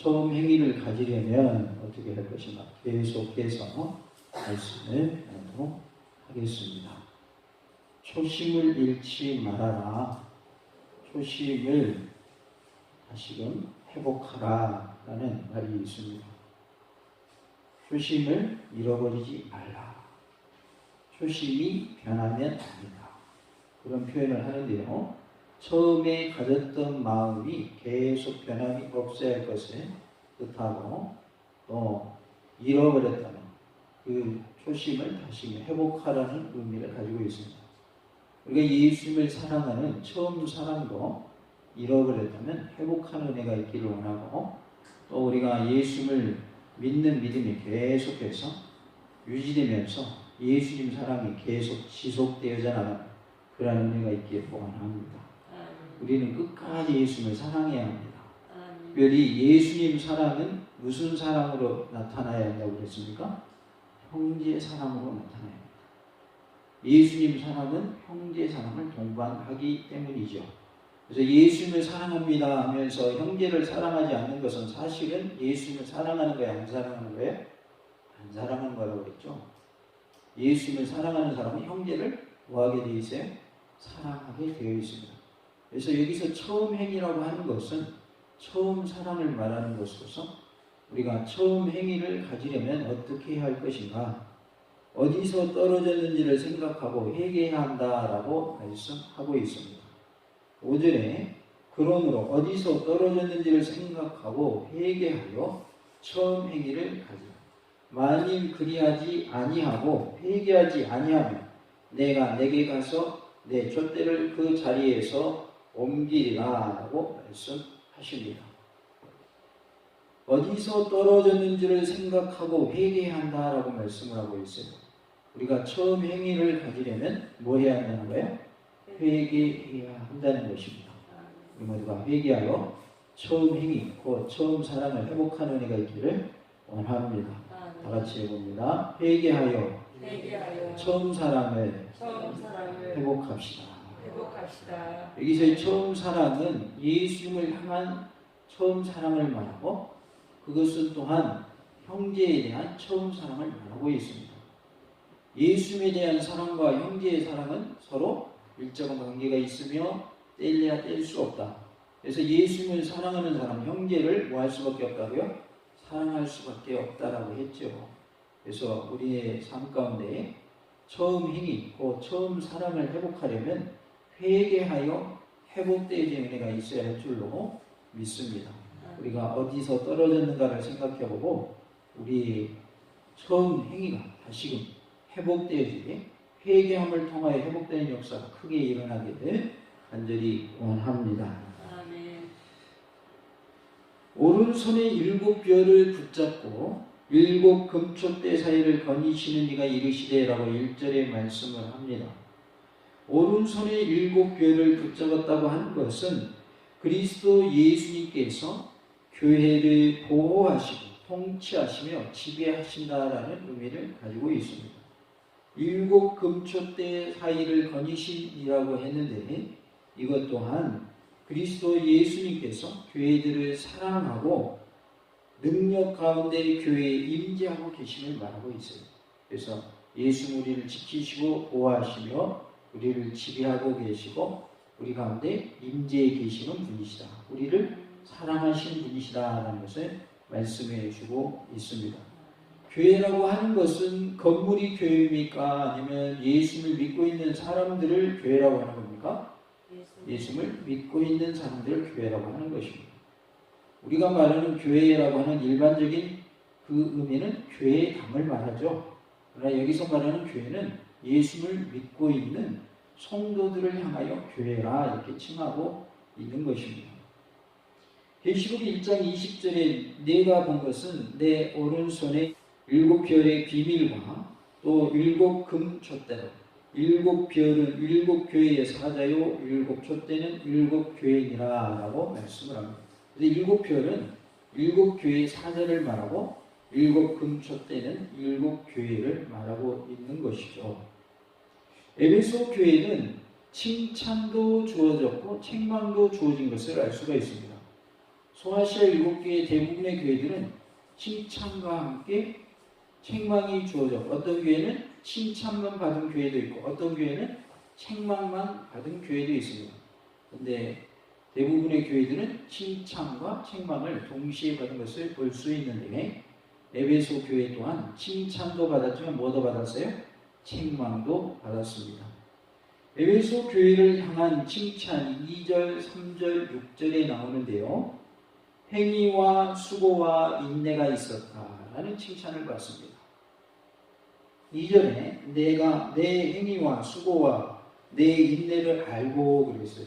처음 행위를 가지려면 어떻게 할 것인가? 계속해서 말씀을 나누도록 하겠습니다. 초심을 잃지 말아라. 초심을 다시금 회복하라 라는 말이 있습니다. 초심을 잃어버리지 말라. 초심이 변하면 아니다. 그런 표현을 하는데요. 처음에 가졌던 마음이 계속 변함이 없어야 할 것을 뜻하고 또 잃어버렸다면 그 초심을 다시 회복하라는 의미를 가지고 있습니다. 우리가 예수님을 사랑하는 처음 사랑도 잃어버렸다면 회복하는 은혜가 있기를 원하고 또 우리가 예수님을 믿는 믿음이 계속해서 유지되면서 예수님 사랑이 계속 지속되어져 나가는 그런 은혜가 있기를 원합니다. 우리는 끝까지 예수님을 사랑해야 합니다. 특별히 예수님 사랑은 무슨 사랑으로 나타나야 한다고 그랬습니까? 형제 사랑으로 나타나야 합니다. 예수님 사랑은 형제 사랑을 동반하기 때문이죠. 그래서 예수님을 사랑합니다 하면서 형제를 사랑하지 않는 것은 사실은 예수님을 사랑하는 거예요? 안 사랑하는 거예요? 안 사랑하는 거라고 그랬죠. 예수님을 사랑하는 사람은 형제를 뭐하게 되어 있어요? 사랑하게 되어 있습니다. 그래서 여기서 처음 행위라고 하는 것은 처음 사랑을 말하는 것으로서 우리가 처음 행위를 가지려면 어떻게 해야 할 것인가? 어디서 떨어졌는지를 생각하고 회개해야 한다라고 말씀하고 있습니다. 5절에 그러므로 어디서 떨어졌는지를 생각하고 회개하여 처음 행위를 가지라. 만일 그리하지 아니하고 회개하지 아니하면 내가 내게 가서 내 촛대를 그 자리에서 옮기리라 라고 말씀하십니다. 어디서 떨어졌는지를 생각하고 회개해야 한다라고 말씀을 하고 있어요. 우리가 처음 행위를 가지려면 뭐 해야 한다는 거예요? 회개해야 한다는 것입니다. 우리 모두가 회개하여 처음 행위, 곧 처음 사랑을 회복하는 은혜가 있기를 원합니다. 다 같이 해봅니다. 회개하여 처음 사랑을 회복합시다. 여기서의 처음 사랑은 예수님을 향한 처음 사랑을 말하고 그것은 또한 형제에 대한 처음 사랑을 말하고 있습니다. 예수님에 대한 사랑과 형제의 사랑은 서로 일정한 관계가 있으며 뗄래야 뗄 수 없다. 그래서 예수님을 사랑하는 사람, 형제를 뭐 할 수밖에 없다고요? 사랑할 수밖에 없다라고 했죠. 그래서 우리의 삶 가운데 처음 행위, 곧 처음 사랑을 회복하려면 회개하여 회복되어진 은혜가 있어야 할 줄로 믿습니다. 우리가 어디서 떨어졌는가를 생각해보고 우리 처음 행위가 다시금 회복되어지게 회개함을 통하여 회복되는 역사가 크게 일어나기를 간절히 원합니다. 오른손에 7벼를 붙잡고 7 금촛대 사이를 거니시는 이가 이르시되 라고 1절에 말씀을 합니다. 오른손에 7벼를 붙잡았다고 하는 것은 그리스도 예수님께서 교회를 보호하시고 통치하시며 지배하신다라는 의미를 가지고 있습니다. 7 금촛대 사이를 거니신이라고 했는데 이것 또한 그리스도 예수님께서 교회들을 사랑하고 능력 가운데 교회에 임재하고 계심을 말하고 있어요. 그래서 예수 우리를 지키시고 보호하시며 우리를 지배하고 계시고 우리 가운데 임재해 계시는 분이시다. 우리를 사랑하시는 분이시다라는 것을 말씀해 주고 있습니다. 교회라고 하는 것은 건물이 교회입니까? 아니면 예수님을 믿고 있는 사람들을 교회라고 하는 겁니까? 예수님을 믿고 있는 사람들을 교회라고 하는 것입니다. 우리가 말하는 교회라고 하는 일반적인 그 의미는 교회의 당을 말하죠. 그러나 여기서 말하는 교회는 예수님을 믿고 있는 성도들을 향하여 교회라 이렇게 칭하고 있는 것입니다. 계시록 1장 20절에 내가 본 것은 내 오른손에 7별의 비밀과 또 7 금촛대로 7별은 7 교회의 사자요 7 촛대는 7 교회니라 라고 말씀을 합니다. 그래서 7별은 7 교회의 사자를 말하고 7 금촛대는 7 교회를 말하고 있는 것이죠. 에베소 교회는 칭찬도 주어졌고 책망도 주어진 것을 알 수가 있습니다. 소아시아 7개의 대부분의 교회들은 칭찬과 함께 책망이 주어져, 어떤 교회는 칭찬만 받은 교회도 있고 어떤 교회는 책망만 받은 교회도 있습니다. 근데 대부분의 교회들은 칭찬과 책망을 동시에 받은 것을 볼 수 있는데, 에베소 교회 또한 칭찬도 받았지만 뭐도 받았어요? 책망도 받았습니다. 에베소 교회를 향한 칭찬 2절, 3절, 6절에 나오는데요. 행위와 수고와 인내가 있었다라는 칭찬을 받습니다. 2절에 내가 내 행위와 수고와 내 인내를 알고 그랬어요.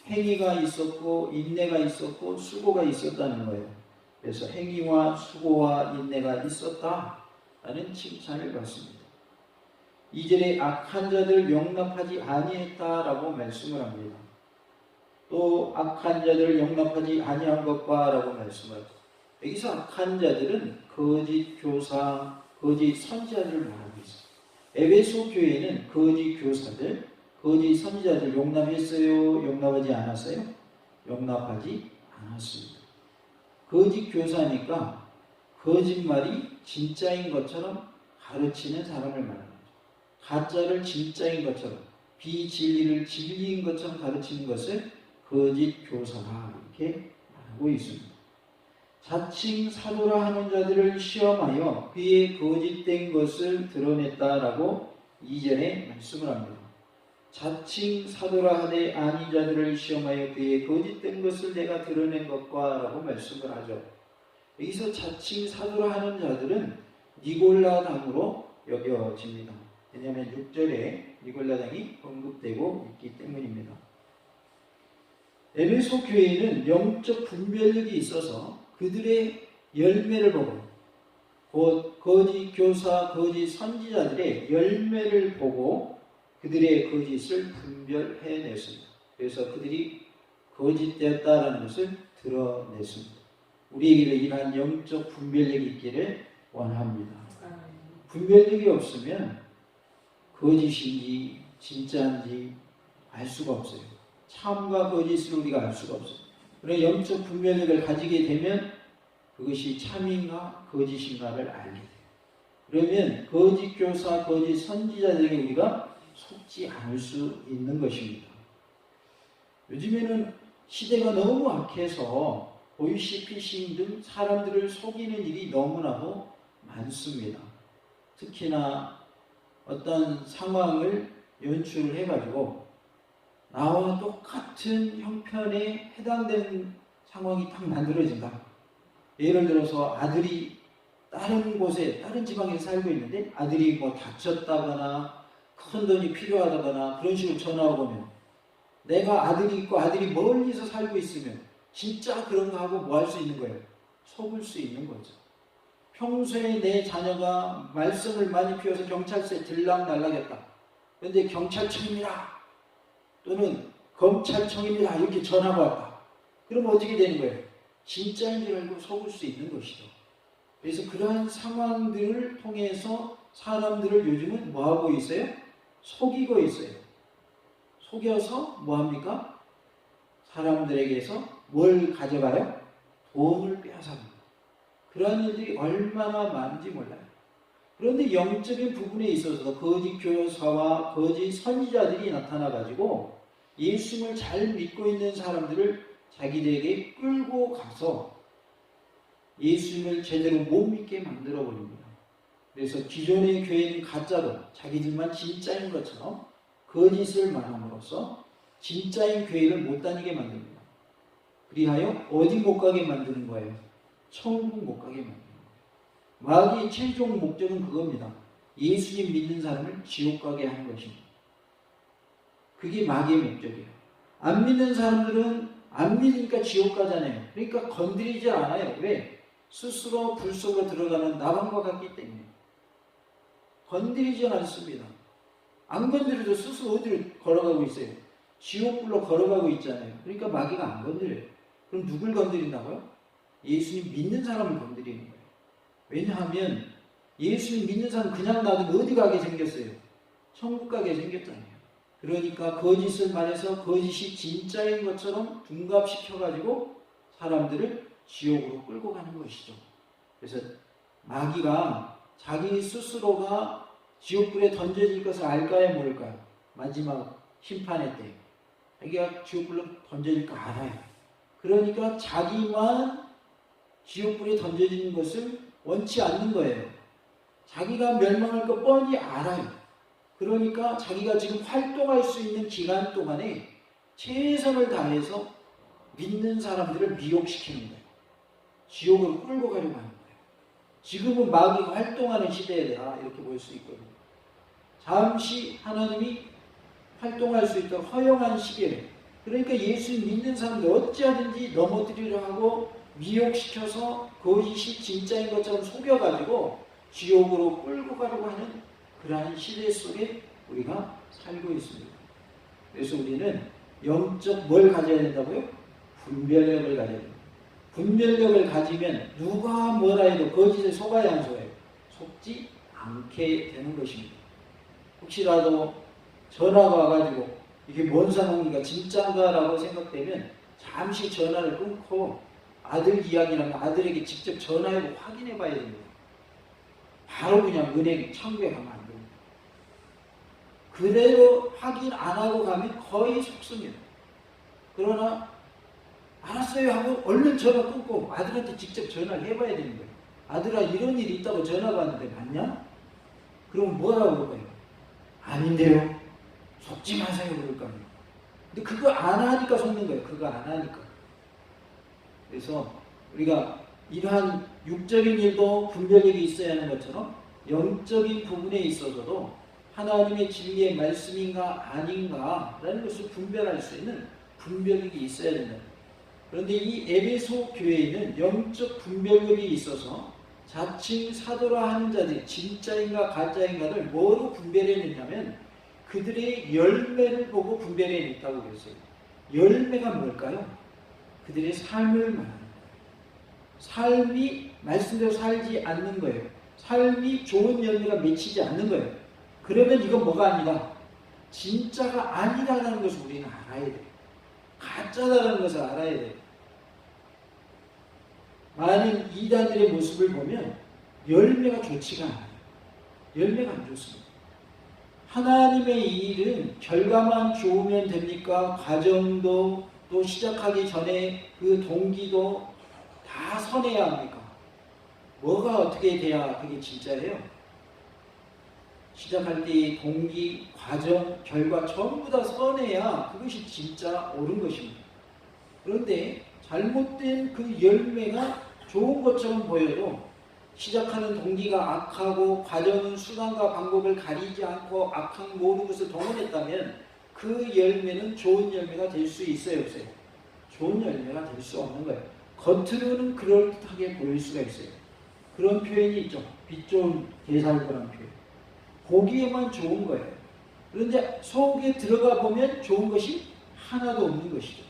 행위가 있었고 인내가 있었고 수고가 있었다는 거예요. 그래서 행위와 수고와 인내가 있었다라는 칭찬을 받습니다. 2절에 악한 자들 용납하지 아니했다라고 말씀을 합니다. 또 악한 자들을 용납하지 아니한 것과 라고 말씀을 합니다. 여기서 악한 자들은 거짓 교사, 거짓 선지자들을 말하고 있어요. 에베소 교회는 거짓 교사들, 거짓 선지자들 용납했어요? 용납하지 않았어요? 용납하지 않았습니다. 거짓 교사니까 거짓말이 진짜인 것처럼 가르치는 사람을 말하는 거죠. 가짜를 진짜인 것처럼, 비진리를 진리인 것처럼 가르치는 것을 거짓 교사라 이렇게 말하고 있습니다. 자칭 사도라 하는 자들을 시험하여 그의 거짓된 것을 드러냈다라고 2절에 말씀을 합니다. 자칭 사도라 하되 아닌 자들을 시험하여 그의 거짓된 것을 내가 드러낸 것과 라고 말씀을 하죠. 여기서 자칭 사도라 하는 자들은 니골라당으로 여겨집니다. 왜냐하면 6절에 니골라당이 언급되고 있기 때문입니다. 에베소 교회에는 영적 분별력이 있어서 그들의 열매를 보고, 곧 거짓 교사, 거짓 선지자들의 열매를 보고 그들의 거짓을 분별해냈습니다. 그래서 그들이 거짓되었다라는 것을 드러냈습니다. 우리에게도 이러한 영적 분별력이 있기를 원합니다. 분별력이 없으면 거짓인지 진짜인지 알 수가 없어요. 참과 거짓을 우리가 알 수가 없어요. 그러나 영적 분별력을 가지게 되면 그것이 참인가 거짓인가를 알게 돼요. 그러면 거짓 교사, 거짓 선지자들에게 우리가 속지 않을 수 있는 것입니다. 요즘에는 시대가 너무 악해서 보이시피싱 등 사람들을 속이는 일이 너무나도 많습니다. 특히나 어떤 상황을 연출을 해가지고 나와 똑같은 형편에 해당되는 상황이 딱 만들어진다. 예를 들어서 아들이 다른 곳에, 다른 지방에 살고 있는데 아들이 뭐 다쳤다거나 큰 돈이 필요하다거나 그런 식으로 전화가 오면 내가 아들이 있고 아들이 멀리서 살고 있으면 진짜 그런가 하고 뭐 할 수 있는 거예요? 속을 수 있는 거죠. 평소에 내 자녀가 말썽을 많이 피워서 경찰서에 들락날락했다. 그런데 경찰청입니다. 또는 검찰청입니다. 이렇게 전화가 왔다. 그러면 어떻게 되는 거예요? 진짜인 줄 알고 속을 수 있는 것이죠. 그래서 그러한 상황들을 통해서 사람들을 요즘은 뭐하고 있어요? 속이고 있어요. 속여서 뭐합니까? 사람들에게서 뭘 가져가요? 돈을 빼앗아갑니다. 그러한 일들이 얼마나 많은지 몰라요. 그런데 영적인 부분에 있어서 거짓 교사와 거짓 선지자들이 나타나가지고 예수님을 잘 믿고 있는 사람들을 자기들에게 끌고 가서 예수님을 제대로 못 믿게 만들어 버립니다. 그래서 기존의 교회는 가짜로 자기들만 진짜인 것처럼 거짓을 말함으로써 진짜인 교회를 못 다니게 만듭니다. 그리하여 어디 못 가게 만드는 거예요? 천국 못 가게 만드는 거예요. 마귀의 최종 목적은 그겁니다. 예수님 믿는 사람을 지옥 가게 하는 것입니다. 그게 마귀의 목적이에요. 안 믿는 사람들은 안 믿으니까 지옥 가잖아요. 그러니까 건드리지 않아요. 왜? 스스로 불 속으로 들어가는 나방과 같기 때문에 건드리지 않습니다. 안 건드려도 스스로 어디로 걸어가고 있어요? 지옥불로 걸어가고 있잖아요. 그러니까 마귀가 안 건드려요. 그럼 누굴 건드린다고요? 예수님 믿는 사람을 건드리는 거예요. 왜냐하면 예수님 믿는 사람 그냥 놔두면 어디 가게 생겼어요? 천국 가게 생겼잖아요. 그러니까 거짓을 말해서 거짓이 진짜인 것처럼 둔갑시켜가지고 사람들을 지옥으로 끌고 가는 것이죠. 그래서 마귀가 자기 스스로가 지옥불에 던져질 것을 알까요, 모를까요? 마지막 심판의 때 자기가 지옥불로 던져질 거 알아요. 그러니까 자기만 지옥불에 던져지는 것을 원치 않는 거예요. 자기가 멸망할 거 뻔히 알아요. 그러니까 자기가 지금 활동할 수 있는 기간 동안에 최선을 다해서 믿는 사람들을 미혹시키는 거예요. 지옥으로 끌고 가려고 하는 거예요. 지금은 마귀가 활동하는 시대다 이렇게 볼 수 있거든요. 잠시 하나님이 활동할 수 있도록 허용한 시기에 그러니까 예수 믿는 사람들 어찌하든지 넘어뜨리려 하고 미혹시켜서 그것이 진짜인 것처럼 속여가지고 지옥으로 끌고 가려고 하는 그러한 시대 속에 우리가 살고 있습니다. 그래서 우리는 영적 뭘 가져야 된다고요? 분별력을 가져야 됩니다. 분별력을 가지면 누가 뭐라 해도 거짓에 속아야 안 속아요? 속지 않게 되는 것입니다. 혹시라도 전화가 와가지고 이게 뭔 상황인가 진짜인가라고 생각되면 잠시 전화를 끊고 아들 이야기라면 아들에게 직접 전화해보고 확인해 봐야 됩니다. 바로 그냥 은행 창구에 가면 안 됩니다. 그대로 확인 안 하고 가면 거의 속습니다. 그러나 알았어요 하고 얼른 전화 끊고 아들한테 직접 전화를 해봐야 되는 거예요. 아들아 이런 일이 있다고 전화가 왔는데 맞냐? 그럼 뭐라고 그럴 거예요? 아닌데요. 속지 마세요 그럴 거 아니에요. 근데 그거 안 하니까 속는 거예요. 그거 안 하니까. 그래서 우리가 이러한 육적인 일도 분별력이 있어야 하는 것처럼 영적인 부분에 있어서도 하나님의 진리의 말씀인가 아닌가라는 것을 분별할 수 있는 분별력이 있어야 된다. 그런데 이 에베소 교회에는 영적 분별력이 있어서 자칭 사도라 하는 자들이 진짜인가 가짜인가를 뭐로 분별해냈냐면 그들의 열매를 보고 분별해냈다고 그랬어요. 열매가 뭘까요? 그들의 삶을 말하는 거예요. 삶이 말씀대로 살지 않는 거예요. 삶이 좋은 열매가 맺히지 않는 거예요. 그러면 이건 뭐가 아니다? 진짜가 아니라는 것을 우리는 알아야 돼요. 가짜다라는 것을 알아야 돼요. 많은 이단들의 모습을 보면 열매가 좋지가 않아요. 열매가 안 좋습니다. 하나님의 일은 결과만 좋으면 됩니까? 과정도 또 시작하기 전에 그 동기도 다 선해야 합니까? 뭐가 어떻게 돼야 그게 진짜예요? 시작할 때의 동기, 과정, 결과 전부 다 선해야 그것이 진짜 옳은 것입니다. 그런데 잘못된 그 열매가 좋은 것처럼 보여도 시작하는 동기가 악하고 과정은 수단과 방법을 가리지 않고 악한 모든 것을 동원했다면 그 열매는 좋은 열매가 될 수 있어요, 없어요? 좋은 열매가 될 수 없는 거예요. 겉으로는 그럴듯하게 보일 수가 있어요. 그런 표현이 있죠. 빛 좋은 게살구라는 표현. 보기에만 좋은 거예요. 그런데 속에 들어가 보면 좋은 것이 하나도 없는 것이죠.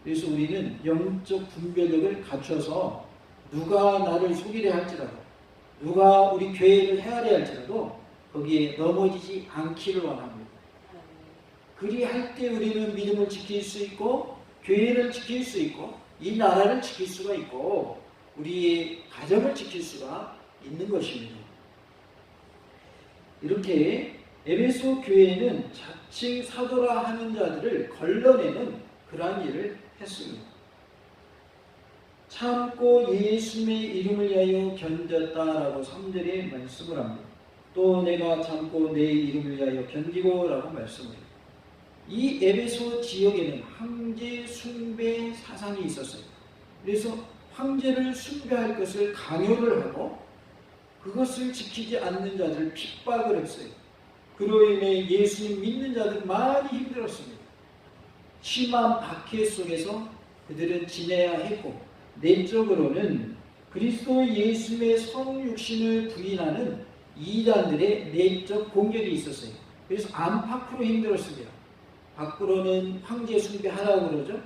그래서 우리는 영적 분별력을 갖춰서 누가 나를 속이려 할지라도 누가 우리 교회를 헤아려 할지라도 거기에 넘어지지 않기를 원합니다. 그리할 때 우리는 믿음을 지킬 수 있고 교회를 지킬 수 있고 이 나라를 지킬 수가 있고 우리의 가정을 지킬 수가 있는 것입니다. 이렇게 에베소 교회는 자칭 사도라 하는 자들을 걸러내는 그러한 일을 했습니다. 참고 예수님의 이름을 위하여 견뎠다라고 3절에 말씀을 합니다. 또 내가 참고 내 이름을 위하여 견디고 라고 말씀을 해요. 이 에베소 지역에는 황제 숭배 사상이 있었어요. 그래서 황제를 숭배할 것을 강요를 하고 그것을 지키지 않는 자들을 핍박을 했어요. 그로 인해 예수님 믿는 자들은 많이 힘들었습니다. 심한 박해 속에서 그들은 지내야 했고 내적으로는 그리스도 예수님의 성육신을 부인하는 이단들의 내적 공격이 있었어요. 그래서 안팎으로 힘들었습니다. 밖으로는 황제 숭배하라고 그러죠.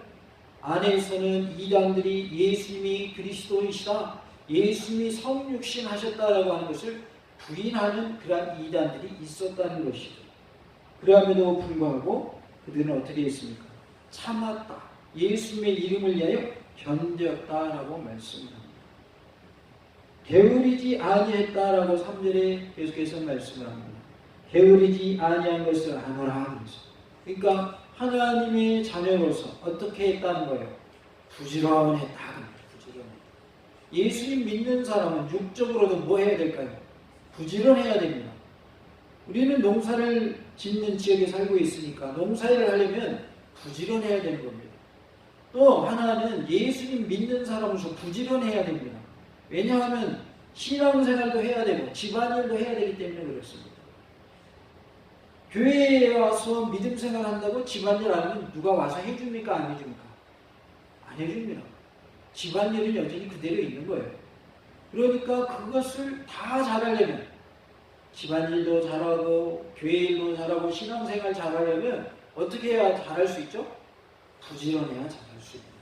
안에서는 이단들이 예수님이 그리스도이시다, 예수님이 성육신 하셨다라고 하는 것을 부인하는 그러한 이단들이 있었다는 것이죠. 그럼에도 불구하고 그들은 어떻게 했습니까? 참았다. 예수님의 이름을 위하여 견뎠다라고 말씀합니다. 게으르지 아니했다라고 3절에 계속해서 말씀을 합니다. 게으르지 아니한 것을 아노라. 그러니까 하나님의 자녀로서 어떻게 했다는 거예요? 부지런했다. 예수님 믿는 사람은 육적으로도 뭐 해야 될까요? 부지런해야 됩니다. 우리는 농사를 짓는 지역에 살고 있으니까 농사일을 하려면 부지런해야 되는 겁니다. 또 하나는 예수님 믿는 사람으로서 부지런해야 됩니다. 왜냐하면 신앙생활도 해야 되고 집안일도 해야 되기 때문에 그렇습니다. 교회에 와서 믿음생활 한다고 집안일 안 하면 누가 와서 해줍니까? 안 해줍니까? 안 해줍니다. 집안일은 여전히 그대로 있는 거예요. 그러니까 그것을 다 잘하려면 집안일도 잘하고 교회일도 잘하고 신앙생활 잘하려면 어떻게 해야 잘할 수 있죠? 부지런해야 잘할 수 있습니다.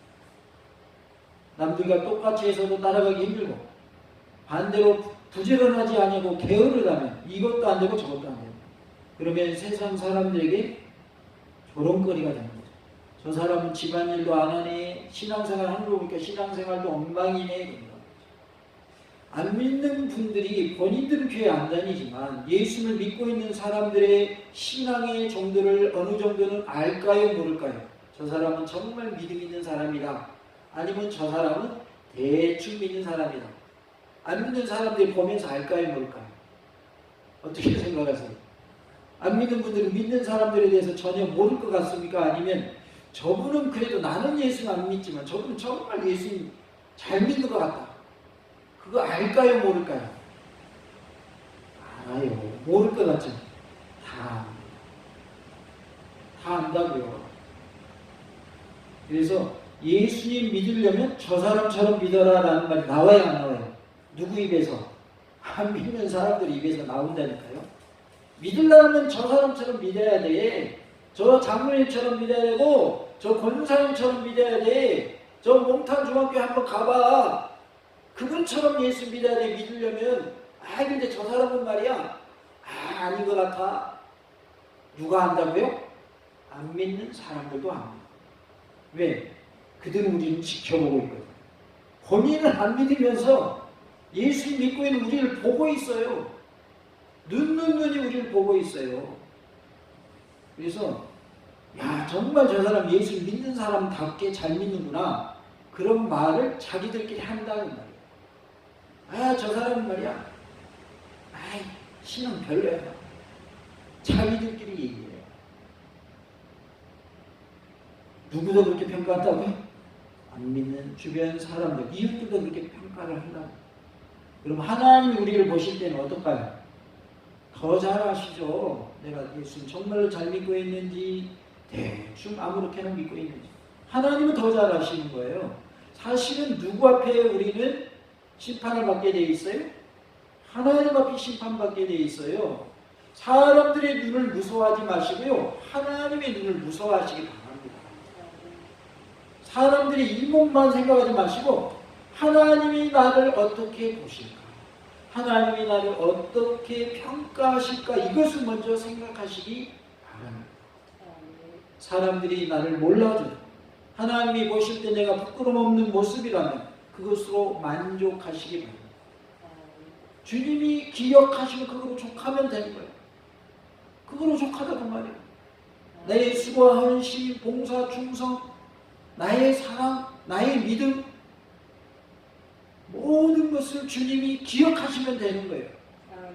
남들과 똑같이 해서도 따라가기 힘들고 반대로 부지런하지 아니고 게으르다면 이것도 안 되고 저것도 안 되고 그러면 세상 사람들에게 조롱거리가 되는 거죠. 저 사람은 집안일도 안 하네. 신앙생활 하는 거 보니까 신앙생활도 엉망이네. 안 믿는 분들이 본인들은 교회 안 다니지만 예수를 믿고 있는 사람들의 신앙의 정도를 어느 정도는 알까요? 모를까요? 저 사람은 정말 믿음 있는 사람이다. 아니면 저 사람은 대충 믿는 사람이다. 안 믿는 사람들이 보면서 알까요? 모를까요? 어떻게 생각하세요? 안 믿는 분들은 믿는 사람들에 대해서 전혀 모를 것 같습니까? 아니면 저분은 그래도 나는 예수 안 믿지만 저분은 정말 예수님 잘 믿는 것 같다. 그거 알까요? 모를까요? 알아요. 모를 것 같죠? 다 안다고요. 그래서 예수님 믿으려면 저 사람처럼 믿어라 라는 말이 나와야 안 나와요? 누구 입에서? 안 믿는 사람들 입에서 나온다니까요. 믿으려면 저 사람처럼 믿어야 돼. 저 장로님처럼 믿어야 되고 저 권사님처럼 믿어야 돼. 저 몽탄 중학교 한번 가봐. 그분처럼 예수 믿어야 돼. 믿으려면 근데 저 사람은 말이야 아닌 것 같아. 누가 안다고요? 안 믿는 사람들도 압니다. 왜? 그들은 우리를 지켜보고 있거든. 본인은 안 믿으면서 예수 믿고 있는 우리를 보고 있어요. 눈이 우리를 보고 있어요. 그래서 정말 저 사람 예수 믿는 사람답게 잘 믿는구나. 그런 말을 자기들끼리 한다는 말이에요. 저 사람은 말이야 신앙 별로야. 자기들끼리 얘기해요. 누구도 그렇게 평가한다고요? 안 믿는 주변 사람들, 이웃들도 그렇게 평가를 한다고. 그럼 하나님이 우리를 보실 때는 어떨까요? 더 잘 아시죠? 내가 예수님 정말로 잘 믿고 있는지 대충 아무렇게나 믿고 있는지 하나님은 더 잘 아시는 거예요. 사실은 누구 앞에 우리는 심판을 받게 돼 있어요? 하나님 앞에 심판받게 돼 있어요. 사람들의 눈을 무서워하지 마시고요. 하나님의 눈을 무서워하시기 바랍니다. 사람들이 일목만 생각하지 마시고 하나님이 나를 어떻게 보실까? 하나님이 나를 어떻게 평가하실까? 이것을 먼저 생각하시기 바랍니다. 사람들이 나를 몰라줘도 하나님이 보실 때 내가 부끄럼 없는 모습이라면 그것으로 만족하시기 바랍니다. 주님이 기억하시면 그거로 족하면 되는 거예요. 그거로 족하다고 말이에요. 나의 수고와 헌신, 봉사, 충성, 나의 사랑, 나의 믿음 모든 것을 주님이 기억하시면 되는 거예요.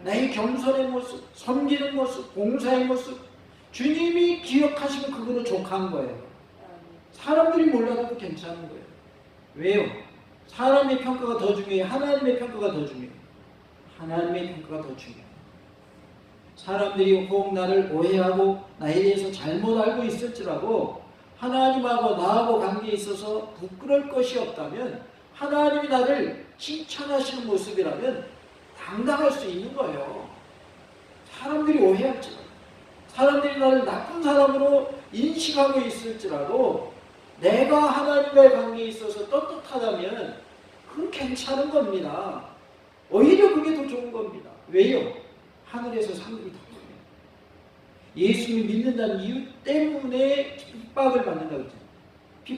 나의 겸손의 모습, 섬기는 모습, 봉사의 모습 주님이 기억하시면 그거로 족한 거예요. 사람들이 몰라도 괜찮은 거예요. 왜요? 사람의 평가가 더 중요해요? 하나님의 평가가 더 중요해요? 하나님의 평가가 더 중요해요. 사람들이 혹 나를 오해하고 나에 대해서 잘못 알고 있을지라도 하나님하고 나하고 관계에 있어서 부끄러울 것이 없다면 하나님이 나를 칭찬하시는 모습이라면 당당할 수 있는 거예요. 사람들이 오해할지라도 사람들이 나를 나쁜 사람으로 인식하고 있을지라도 내가 하나님과의 관계에 있어서 떳떳하다면 그건 괜찮은 겁니다. 오히려 그게 더 좋은 겁니다. 왜요? 하늘에서 상급이 더 커요. 예수님을 믿는다는 이유 때문에 핍박을 받는다고 했잖아요.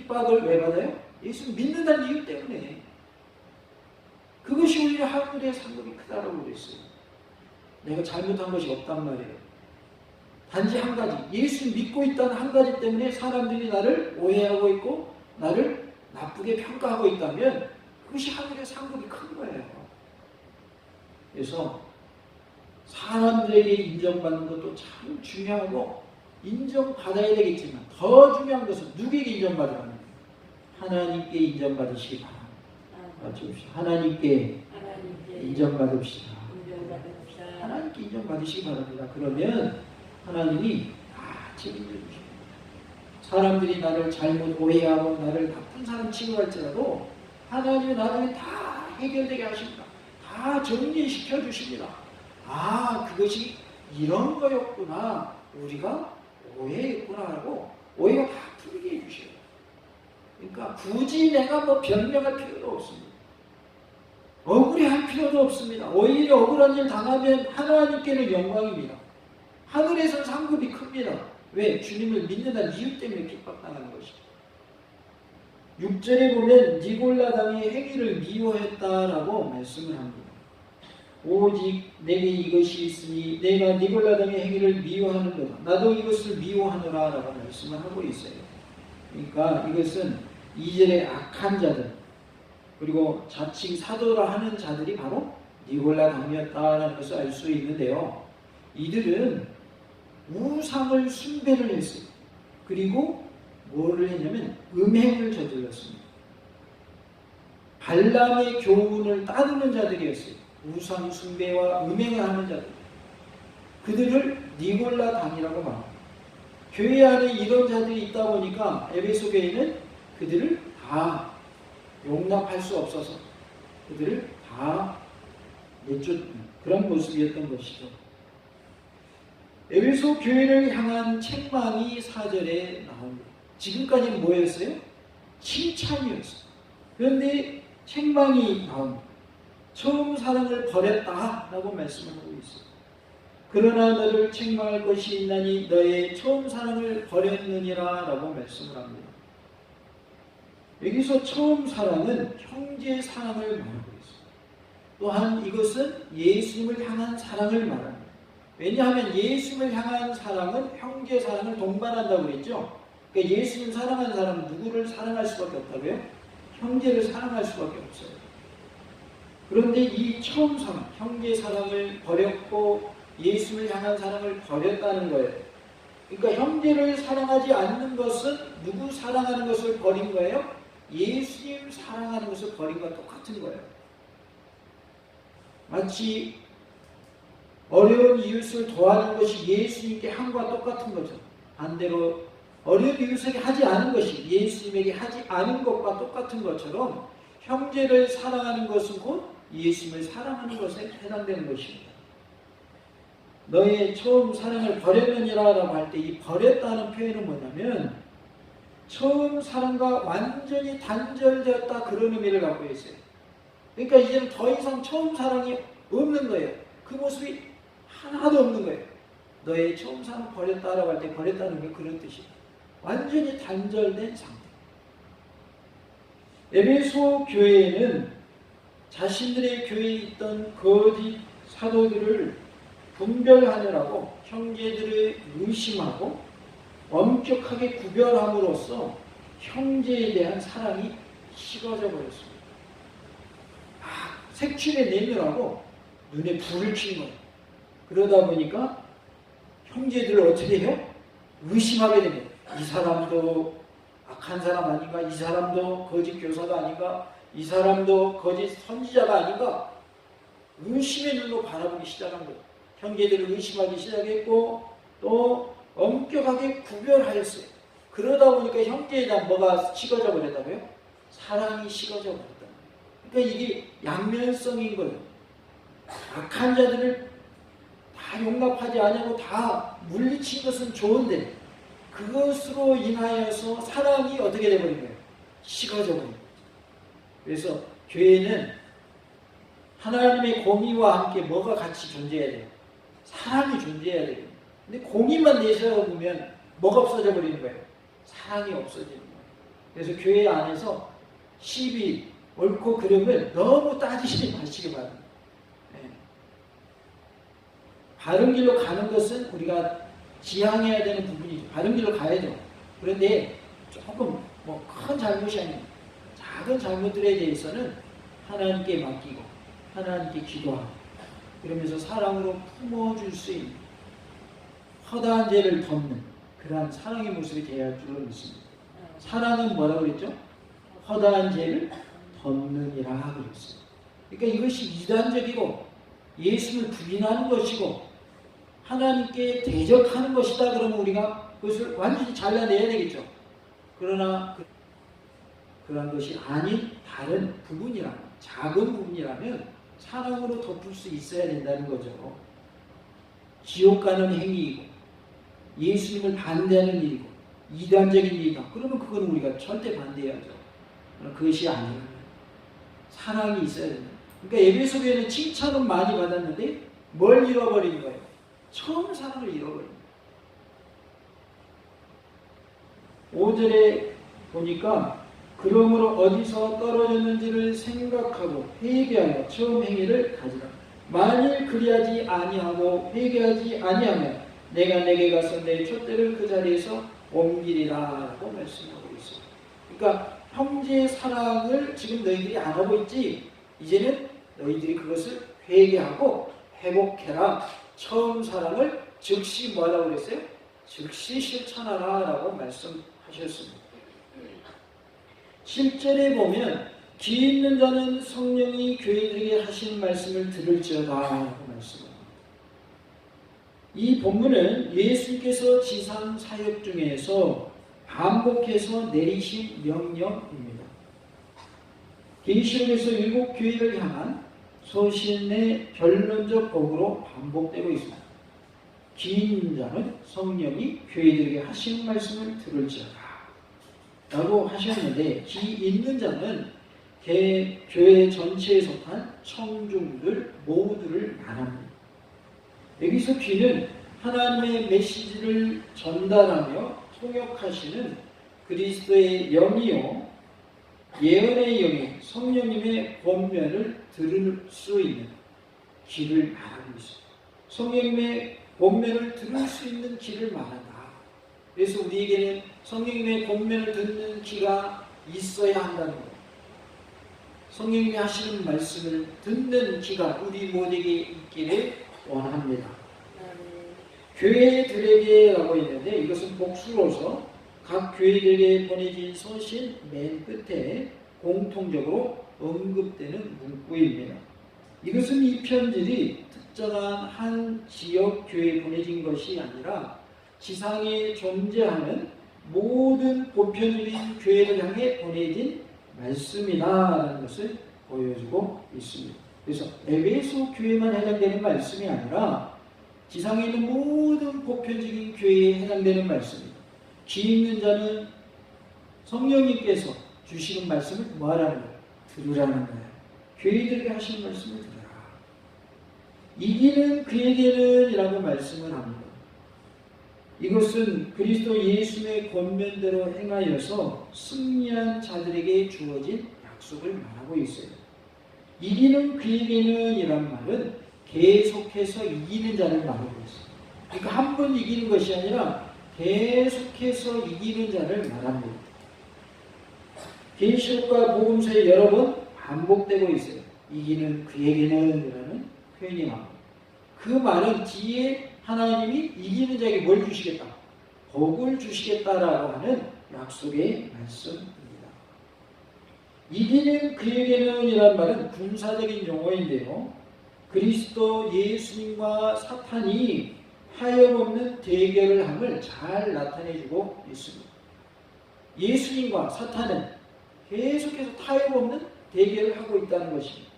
핍박을 왜 받아요? 예수 믿는다는 이유 때문에. 그것이 오히려 하늘의 상급이 크다라고 그랬어요. 내가 잘못한 것이 없단 말이에요. 단지 한 가지, 예수 믿고 있다는 한 가지 때문에 사람들이 나를 오해하고 있고 나를 나쁘게 평가하고 있다면 그것이 하늘의 상급이 큰 거예요. 그래서 사람들에게 인정받는 것도 참 중요하고 인정받아야 되겠지만 더 중요한 것은 누구에게 인정받아야 하느냐? 하나님께 인정받으시기 바랍니다. 하나님께 인정받읍시다. 하나님께 인정받으시기 바랍니다. 그러면 하나님이 다 책임져 주십니다. 사람들이 나를 잘못 오해하고 나를 나쁜 사람 취급할지라도 하나님이 나중에 다 해결되게 하십니다. 다 정리시켜 주십니다. 아, 그것이 이런 거였구나. 우리가 오해했구나 하고 오해가 다 풀리게 해주셔요. 그러니까 굳이 내가 뭐 변명할 필요도 없습니다. 억울해할 필요도 없습니다. 오히려 억울한 일 당하면 하나님께는 영광입니다. 하늘에선 상급이 큽니다. 왜? 주님을 믿는다는 이유 때문에 핍박당하는 것이죠. 6절에 보면 니골라당의 행위를 미워했다라고 말씀을 합니다. 오직 내게 이것이 있으니 내가 니골라당의 행위를 미워하는도다. 나도 이것을 미워하노라 라고 말씀을 하고 있어요. 그러니까 이것은 2절의 악한 자들 그리고 자칭 사도라 하는 자들이 바로 니골라당이었다라는 것을 알 수 있는데요. 이들은 우상을 숭배를 했어요. 그리고 뭐를 했냐면 음행을 저질렀습니다. 발람의 교훈을 따르는 자들이었어요. 우상 숭배와 음행을 하는 자들. 그들을 니골라당이라고 말합니다. 교회 안에 이런 자들이 있다 보니까 에베소 교회는 그들을 다 용납할 수 없어서 그들을 다 내쫓는 그런 모습이었던 것이죠. 에베소 교회를 향한 책망이 4절에 나옵니다. 지금까지는 뭐였어요? 칭찬이었어요. 그런데 책망이 나옵니다. 처음 사랑을 버렸다라고 말씀을 하고 있어요. 그러나 너를 책망할 것이 있나니 너의 처음 사랑을 버렸느니라 라고 말씀을 합니다. 여기서 처음 사랑은 형제 사랑을 말하고 있어요. 또한 이것은 예수님을 향한 사랑을 말합니다. 왜냐하면 예수님을 향한 사랑은 형제 사랑을 동반한다고 그랬죠. 그러니까 예수님 사랑하는 사람은 누구를 사랑할 수밖에 없다고요? 형제를 사랑할 수밖에 없어요. 그런데 이 처음 사랑, 형제 사랑을 버렸고 예수님을 향한 사랑을 버렸다는 거예요. 그러니까 형제를 사랑하지 않는 것은 누구 사랑하는 것을 버린 거예요? 예수님 사랑하는 것을 버린 것과 똑같은 거예요. 마치 어려운 이웃을 도와주는 것이 예수님께 함과 똑같은 거죠. 반대로 어려운 이웃에게 하지 않은 것이 예수님에게 하지 않은 것과 똑같은 것처럼 형제를 사랑하는 것은 곧 예수님을 사랑하는 것에 해당되는 것입니다. 너의 처음 사랑을 버렸느니라 라고 할 때 이 버렸다는 표현은 뭐냐면 처음 사랑과 완전히 단절되었다 그런 의미를 갖고 있어요. 그러니까 이제는 더 이상 처음 사랑이 없는 거예요. 그 모습이 하나도 없는 거예요. 너의 처음 사랑 버렸다라고 할 때 버렸다는 게 그런 뜻이에요. 완전히 단절된 상태. 에베소 교회에는 자신들의 교회에 있던 거짓 사도들을 분별하느라고 형제들을 의심하고 엄격하게 구별함으로써 형제에 대한 사랑이 식어져 버렸습니다. 색칠해 내느라고 눈에 불을 킨 거예요. 그러다 보니까 형제들을 어떻게 해요? 의심하게 됩니다. 이 사람도 악한 사람 아닌가? 이 사람도 거짓 교사가 아닌가? 이 사람도 거짓 선지자가 아닌가? 의심의 눈으로 바라보기 시작한 거예요. 형제들을 의심하기 시작했고 또 엄격하게 구별하였어요. 그러다 보니까 형제에 대한 뭐가 식어져 버렸다고요? 사랑이 식어져 버렸다. 그러니까 이게 양면성인 거예요. 악한 자들을 다 용납하지 않고 다 물리친 것은 좋은데 그것으로 인하여서 사랑이 어떻게 되어버린 거예요? 식어져 버린 거예요. 그래서 교회는 하나님의 공의와 함께 뭐가 같이 존재해야 돼요? 사랑이 존재해야 돼요. 근데 공의만 내세워보면 뭐가 없어져 버리는 거예요? 사랑이 없어지는 거예요. 그래서 교회 안에서 시비, 옳고 그름을 너무 따지지 마시기 바랍니다. 네. 바른 길로 가는 것은 우리가 지향해야 되는 부분이죠. 바른 길로 가야죠. 그런데 조금 큰 잘못이 아닌 작은 잘못들에 대해서는 하나님께 맡기고 하나님께 기도하고 그러면서 사랑으로 품어줄 수 있는 허다한 죄를 덮는 그러한 사랑의 모습이 되어야 할 줄로 믿습니다. 사랑은 뭐라고 그랬죠? 허다한 죄를 덮느니라 그랬어요. 그러니까 이것이 이단적이고 예수를 부인하는 것이고 하나님께 대적하는 것이다 그러면 우리가 그것을 완전히 잘라내야 되겠죠. 그러나 그런 것이 아닌 다른 부분이라면, 작은 부분이라면 사랑으로 덮을 수 있어야 된다는 거죠. 지옥 가는 행위이고 예수님을 반대하는 일이고 이단적인 일이다. 그러면 그건 우리가 절대 반대해야죠. 그것이 아니라면 사랑이 있어야 된다. 그러니까 에베소 교회는 칭찬은 많이 받았는데 뭘 잃어버린 거예요? 처음 사랑을 잃어버린 거예요. 5절에 보니까 그러므로 어디서 떨어졌는지를 생각하고 회개하여 처음 행위를 가지라. 만일 그리하지 아니하고 회개하지 아니하면 내가 내게 가서 내 촛대를 그 자리에서 옮기리라 라고 말씀하고 있어요. 그러니까 형제의 사랑을 지금 너희들이 안 하고 있지, 이제는 너희들이 그것을 회개하고 회복해라. 처음 사랑을 즉시 뭐하라고 그랬어요? 즉시 실천하라 라고 말씀하셨습니다. 7절에 보면 귀 있는 자는 성령이 교회들에게 하신 말씀을 들을지어다 라고 말씀합니다. 이 본문은 예수께서 지상 사역 중에서 반복해서 내리신 명령입니다. 계시록에서 7 교회를 향한 서신의 결론적 복으로 반복되고 있습니다. 귀 있는 자는 성령이 교회들에게 하신 말씀을 들을지어다 라고 하셨는데, 귀 있는 자는 교회 전체에 속한 청중들 모두를 말합니다. 여기서 귀는 하나님의 메시지를 전달하며 통역하시는 그리스도의 영이요 예언의 영이 성령님의 권면을 들을 수 있는 귀를 말하고 있습니다. 성령님의 권면을 들을 수 있는 귀를 말한다. 그래서 우리에게는 성령님의 권면을 듣는 귀가 있어야 한다는 거예요. 성령님이 하시는 말씀을 듣는 귀가 우리 모두에게 있기를 원합니다. 교회들에게라고 있는데 이것은 복수로서 각 교회들에게 보내진 서신 맨 끝에 공통적으로 언급되는 문구입니다. 이것은 이 편지들이 특정한 한 지역 교회에 보내진 것이 아니라 지상에 존재하는 모든 보편적인 교회를 향해 보내진 말씀이다라는 것을 보여주고 있습니다. 그래서 에베소 교회만 해당되는 말씀이 아니라 지상에 있는 모든 보편적인 교회에 해당되는 말씀입니다. 귀 있는 자는 성령님께서 주시는 말씀을 뭐하라는 거예요? 들으라는 거예요. 교회들에게 하시는 말씀을 들으라. 이기는 그에게는 이라고 말씀을 합니다. 이것은 그리스도 예수의 권면대로 행하여서 승리한 자들에게 주어진 약속을 말하고 있어요. 이기는 그에게는 이란 말은 계속해서 이기는 자를 말하고 있어요. 그러니까 한 번 이기는 것이 아니라 계속해서 이기는 자를 말합니다. 계시록과 복음서에 여러 번 반복되고 있어요. 이기는 그에게는 이라는 표현이 나옵니다. 그 말은 뒤에 하나님이 이기는 자에게 뭘 주시겠다? 복을 주시겠다라고 하는 약속의 말씀입니다. 이기는 그에게는 이란 말은 군사적인 용어인데요. 그리스도 예수님과 사탄이 하염없는 대결을 함을 잘 나타내주고 있습니다. 예수님과 사탄은 계속해서 타협없는 대결을 하고 있다는 것입니다.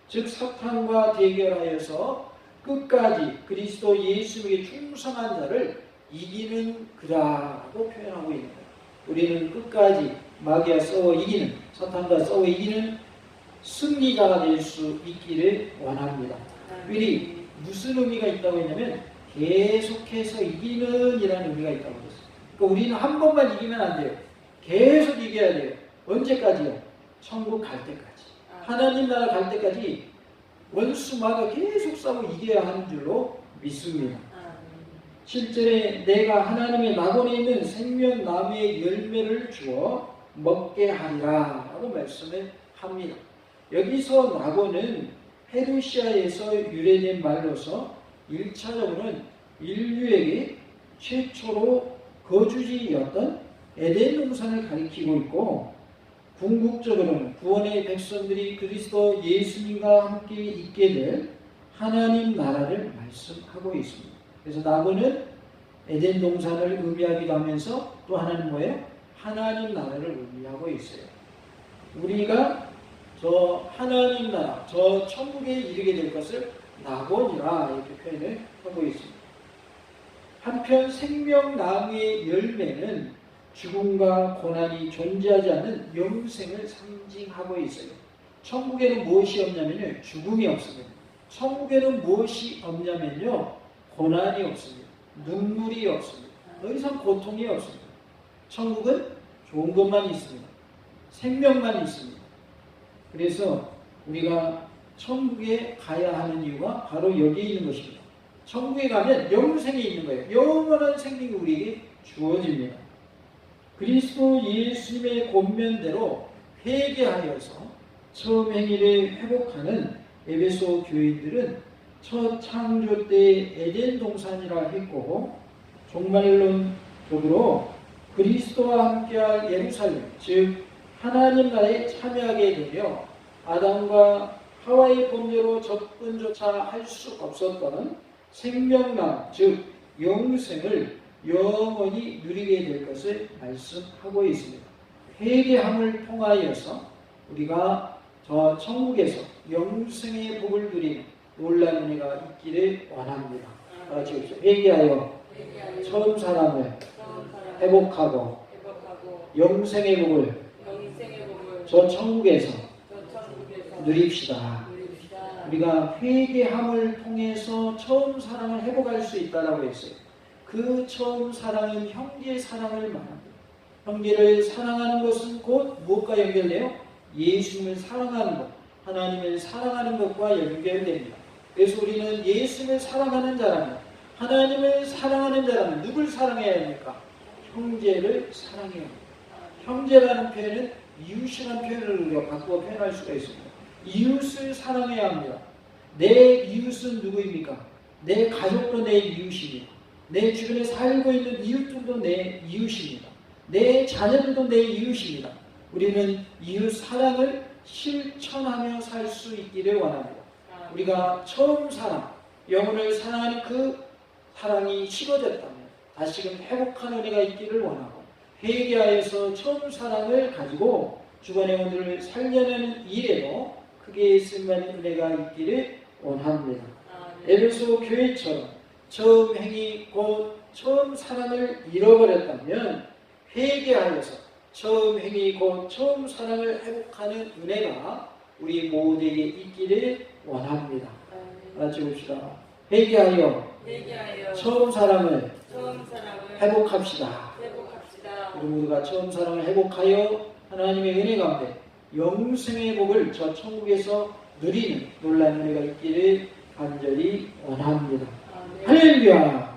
즉 사탄과 대결하여서 끝까지 그리스도 예수님에게 충성한 자를 이기는 그라고 표현하고 있는 거예요. 우리는 끝까지 마귀와 싸워 이기는, 사탄과 싸워 이기는 승리자가 될 수 있기를 원합니다. 미리 무슨 의미가 있다고 했냐면 계속해서 이기는 이라는 의미가 있다고 했어요. 그러니까 우리는 한 번만 이기면 안 돼요. 계속 이겨야 돼요. 언제까지요? 천국 갈 때까지. 하나님 나라 갈 때까지 원수마다 계속 싸우고 이겨야 하는 줄로 믿습니다. 7절에 내가 하나님의 낙원에 있는 생명나무의 열매를 주어 먹게 하리라 라고 말씀을 합니다. 여기서 낙원은 페르시아에서 유래된 말로서 1차적으로는 인류에게 최초로 거주지였던 에덴 동산을 가리키고 있고, 궁극적으로는 구원의 백성들이 그리스도 예수님과 함께 있게 될 하나님 나라를 말씀하고 있습니다. 그래서 낙원은 에덴 동산을 의미하기도 하면서 또 하나는 뭐예요? 하나님 나라를 의미하고 있어요. 우리가 저 하나님 나라, 저 천국에 이르게 될 것을 낙원이라 이렇게 표현을 하고 있습니다. 한편 생명나무의 열매는 죽음과 고난이 존재하지 않는 영생을 상징하고 있어요. 천국에는 무엇이 없냐면요, 죽음이 없습니다. 천국에는 무엇이 없냐면요, 고난이 없습니다. 눈물이 없습니다. 더 이상 고통이 없습니다. 천국은 좋은 것만 있습니다. 생명만 있습니다. 그래서 우리가 천국에 가야 하는 이유가 바로 여기에 있는 것입니다. 천국에 가면 영생이 있는 거예요. 영원한 생명이 우리에게 주어집니다. 그리스도 예수님의 권면대로 회개하여서 처음 행위를 회복하는 에베소 교인들은 첫 창조 때 에덴 동산이라 했고, 종말론적으로 그리스도와 함께할 예루살렘, 즉 하나님 나라에 참여하게 되며 아담과 하와의 범죄로 접근조차 할 수 없었던 생명나무, 즉 영생을 영원히 누리게 될 것을 말씀하고 있습니다. 회개함을 통하여서 우리가 저 천국에서 영생의 복을 누리는 놀라운 은혜가 있기를 원합니다. 회개하여 처음 사랑을 회복하고 영생의 복을 저 천국에서 누립시다. 우리가 회개함을 통해서 처음 사랑을 회복할 수 있다라고 했어요. 그 처음 사랑은 형제의 사랑을 말합니다. 형제를 사랑하는 것은 곧 무엇과 연결돼요? 예수님을 사랑하는 것, 하나님을 사랑하는 것과 연결됩니다. 그래서 우리는 예수님을 사랑하는 자라면, 하나님을 사랑하는 자라면 누굴 사랑해야 합니까? 형제를 사랑해야 합니다. 형제라는 표현은 이웃이라는 표현을 우리가 바꾸어 표현할 수가 있습니다. 이웃을 사랑해야 합니다. 내 이웃은 누구입니까? 내 가족도 내 이웃입니다. 내 주변에 살고 있는 이웃들도 내 이웃입니다. 내 자녀들도 내 이웃입니다. 우리는 이웃 사랑을 실천하며 살 수 있기를 원합니다. 우리가 처음 사랑, 영혼을 사랑하는 그 사랑이 식어졌다면 다시금 회복한 은혜가 있기를 원하고, 회개하여서 처음 사랑을 가지고 주변의 영혼들을 살려내는 일에도 크게 쓰임받는 은혜가 있기를 원합니다. 에베소 교회처럼 처음 행위 곧 처음 사랑을 잃어버렸다면 회개하여서 처음 행위 곧 처음 사랑을 회복하는 은혜가 우리 모두에게 있기를 원합니다. 같이 봅시다. 회개하여 처음 사랑을 회복합시다. 우리 모두가 처음 사랑을 회복하여 하나님의 은혜 가운데 영생의 복을 저 천국에서 누리는 놀라운 은혜가 있기를 간절히 원합니다. 할렐루야.